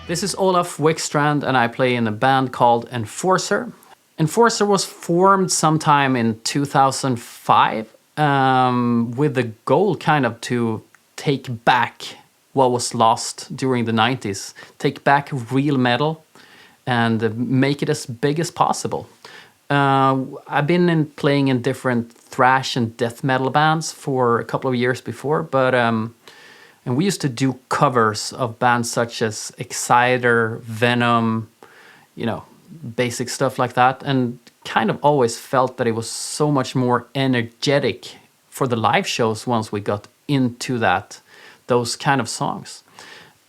This is Olof Wikstrand and I play in a band called Enforcer. Enforcer was formed sometime in 2005 with the goal kind of to take back what was lost during the 90s, take back real metal and make it as big as possible. I've been playing in different thrash and death metal bands for a couple of years before, but and we used to do covers of bands such as Exciter, Venom, you know, basic stuff like that, and kind of always felt that it was so much more energetic for the live shows once we got into those kind of songs.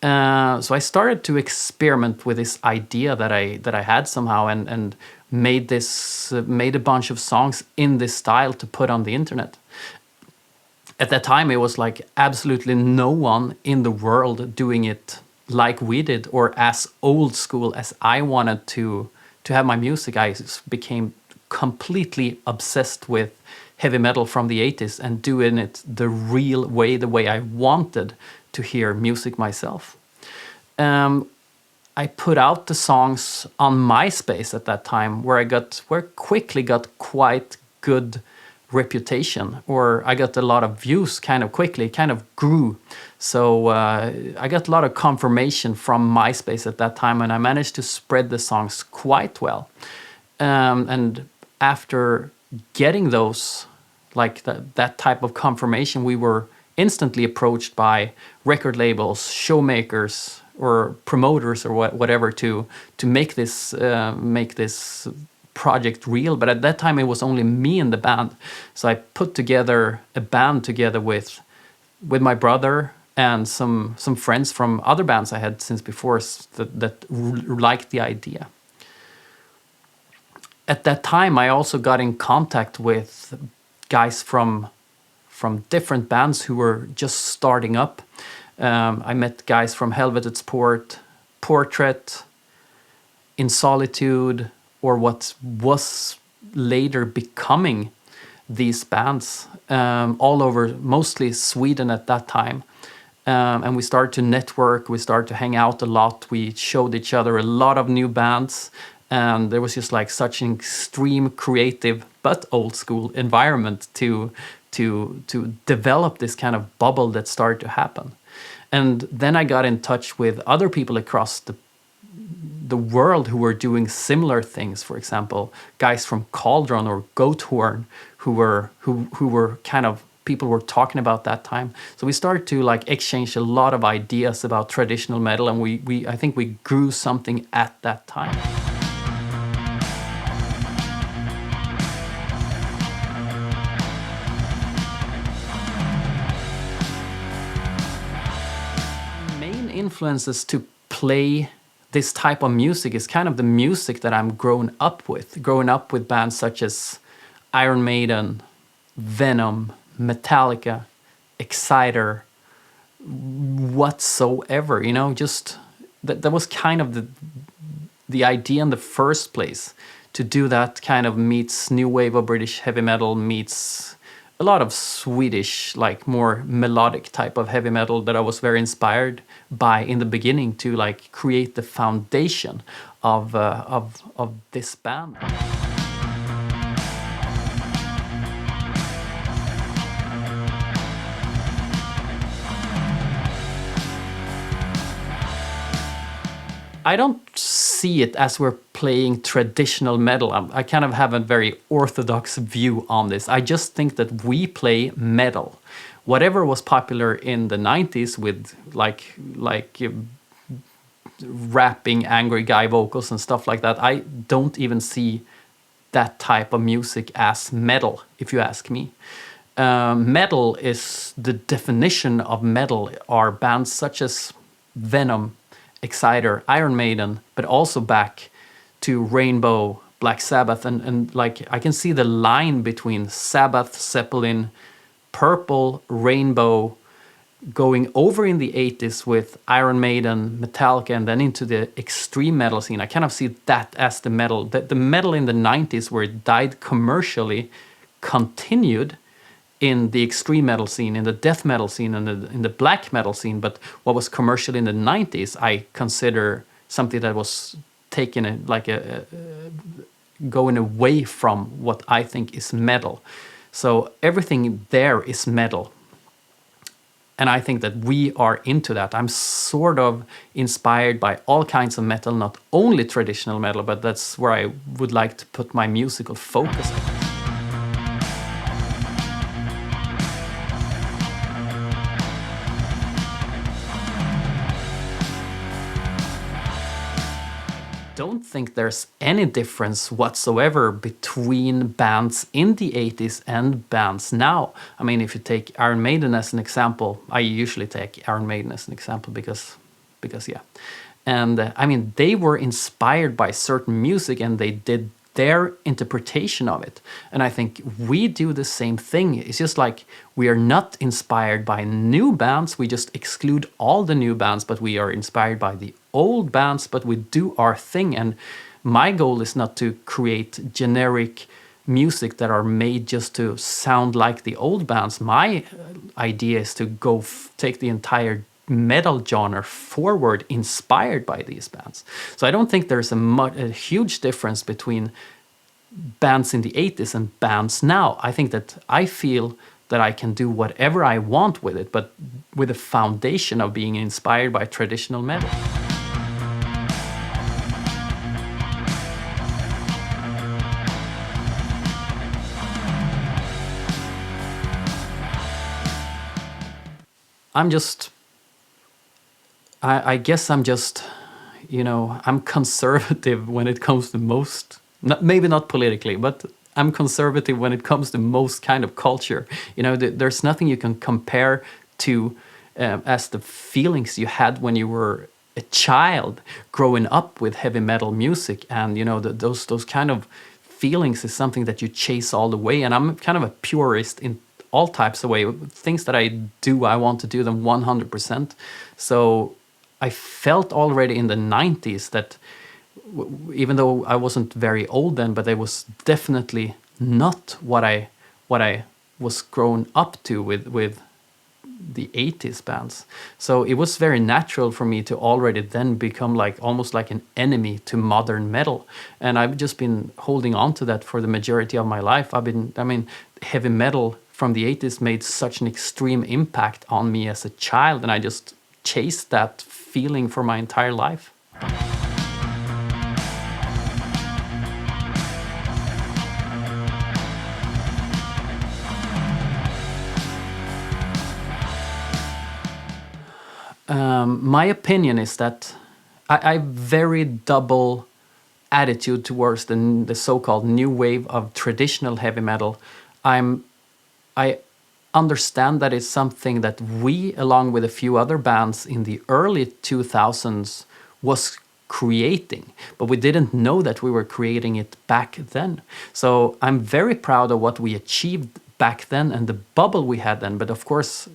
So I started to experiment with this idea that I had somehow, and made a bunch of songs in this style to put on the internet. At that time, it was like absolutely no one in the world doing it like we did, or as old school as I wanted to have my music. I became completely obsessed with heavy metal from the 80s and doing it the real way, the way I wanted to hear music myself. I put out the songs on MySpace at that time, where I quickly got quite good reputation, or I got a lot of views kind of quickly, it kind of grew. So I got a lot of confirmation from MySpace at that time, and I managed to spread the songs quite well. And after getting those, like that type of confirmation, we were instantly approached by record labels, showmakers, or promoters, or whatever, to make this project real. But at that time it was only me in the band, so I put together a band together with my brother and some friends from other bands I had since before that liked the idea. At that time I also got in contact with guys from different bands who were just starting up. I met guys from Helvetets Portrait, In Solitude, or what was later becoming these bands, all over, mostly Sweden at that time. And we started to network, we started to hang out a lot, we showed each other a lot of new bands, and there was just like such an extreme creative but old school environment to develop this kind of bubble that started to happen. And then I got in touch with other people across the world who were doing similar things. For example, guys from Cauldron or Goathorn, who were kind of people were talking about that time. So we started to like exchange a lot of ideas about traditional metal, and I think we grew something at that time. Main influences to play this type of music is kind of the music that I'm growing up with bands such as Iron Maiden, Venom, Metallica, Exciter, whatsoever, you know, just that was kind of the idea in the first place, to do that kind of meets new wave of British heavy metal, meets a lot of Swedish, like more melodic type of heavy metal that I was very inspired by in the beginning to like create the foundation of this band. I don't see it as we're playing traditional metal. I kind of have a very orthodox view on this. I just think that we play metal. Whatever was popular in the 90s with like rapping angry guy vocals and stuff like that, I don't even see that type of music as metal, if you ask me. Metal is, the definition of metal are bands such as Venom, Exciter, Iron Maiden, but also back to Rainbow, Black Sabbath, and like I can see the line between Sabbath, Zeppelin, Purple, Rainbow, going over in the 80s with Iron Maiden, Metallica, and then into the extreme metal scene. I kind of see that as the metal. The metal in the 90s, where it died commercially, continued in the extreme metal scene, in the death metal scene, and in the black metal scene. But what was commercial in the 90s, I consider something that was taken going away from what I think is metal. So everything there is metal. And I think that we are into that. I'm sort of inspired by all kinds of metal, not only traditional metal, but that's where I would like to put my musical focus. I don't think there's any difference whatsoever between bands in the 80s and bands now. I mean, if you take Iron Maiden as an example, I usually take Iron Maiden as an example because yeah. And I mean, they were inspired by certain music and they did their interpretation of it. And I think we do the same thing. It's just like we are not inspired by new bands. We just exclude all the new bands, but we are inspired by the old bands, but we do our thing. And my goal is not to create generic music that are made just to sound like the old bands. My idea is to go take the entire metal genre forward inspired by these bands. So I don't think there's a huge difference between bands in the 80s and bands now. I think that I feel that I can do whatever I want with it, but with a foundation of being inspired by traditional metal. I guess I'm just, I'm conservative when it comes to most, maybe not politically, but I'm conservative when it comes to most kind of culture. There's nothing you can compare to as the feelings you had when you were a child growing up with heavy metal music. And, those kind of feelings is something that you chase all the way. And I'm kind of a purist in all types of way. Things that I do, I want to do them 100%. So I felt already in the 90s that even though I wasn't very old then, but it was definitely not what I was grown up to with the 80s bands. So it was very natural for me to already then become almost like an enemy to modern metal. And I've just been holding on to that for the majority of my life. Heavy metal from the 80s made such an extreme impact on me as a child, and I just chased that feeling for my entire life. My opinion is that I very double attitude towards the so-called new wave of traditional heavy metal. I understand that it's something that we, along with a few other bands in the early 2000s, was creating, but we didn't know that we were creating it back then. So I'm very proud of what we achieved back then and the bubble we had then. But of course,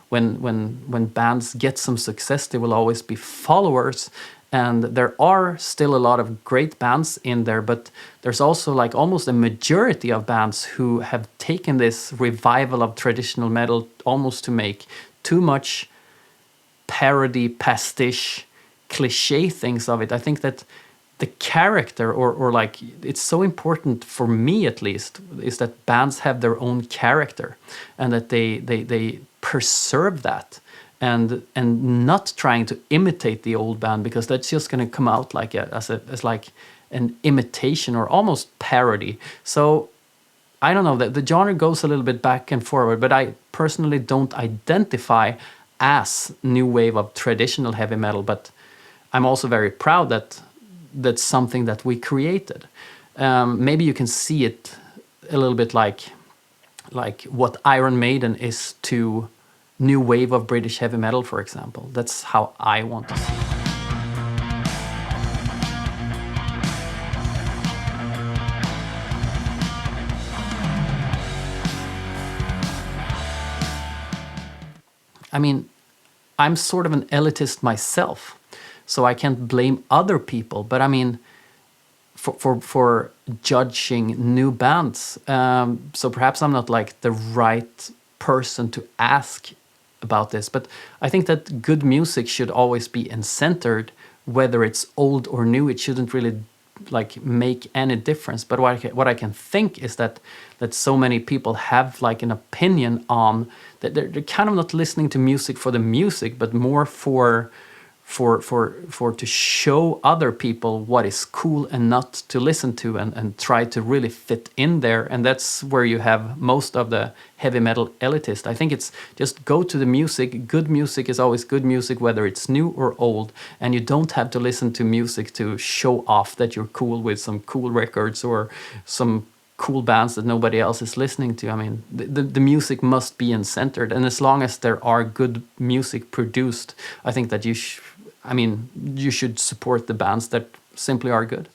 when bands get some success, there will always be followers. And there are still a lot of great bands in there, but there's also almost a majority of bands who have taken this revival of traditional metal almost to make too much parody, pastiche, cliche things of it. I think that the character or it's so important for me at least is that bands have their own character and that they preserve that. And not trying to imitate the old band, because that's just going to come out as an imitation or almost parody. So I don't know, the genre goes a little bit back and forward, but I personally don't identify as new wave of traditional heavy metal. But I'm also very proud that that's something that we created. Maybe you can see it a little bit like what Iron Maiden is to new wave of British heavy metal, for example. That's how I want to see it. I'm sort of an elitist myself, so I can't blame other people. But for judging new bands, so perhaps I'm not the right person to ask about this, but I think that good music should always be centered whether it's old or new, it shouldn't really like make any difference. But what I can think is that so many people have like an opinion on that they're kind of not listening to music for the music, but more for to show other people what is cool and not to listen to, and try to really fit in there. And that's where you have most of the heavy metal elitist. I think it's just go to the music. Good music is always good music, whether it's new or old, and you don't have to listen to music to show off that you're cool with some cool records or some cool bands that nobody else is listening to. I mean, the music must be centered, and as long as there are good music produced, I think that you should support the bands that simply are good.